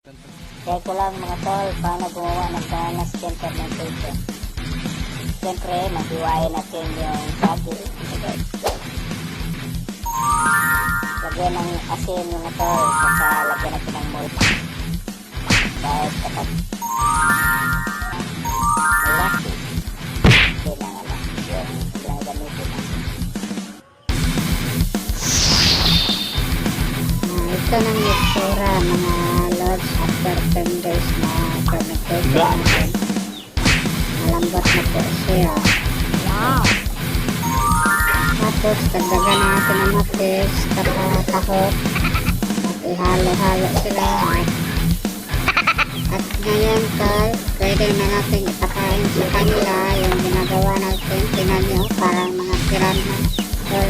Kaya ko lang mga tol, paano gumawa ng banana skin fermentation. Siyempre, maghiwain natin yung saging. Okay. Lagyan ng asin mga tol, saka lagyan natin ng malt. Dahil kapag malaki, kailangan lang yung gagamitin natin. Ito ng itsura mga lods after 10 days na fermentation natin. Malambot na po siya. Wow! Tapos dagdagan natin ang matis, tahot, at ihalo-halo sila. At ngayon tol, pwede na natin ipakain sa kanila yung ginagawa natin. Tingnan nyo, parang mga piranha. Tol,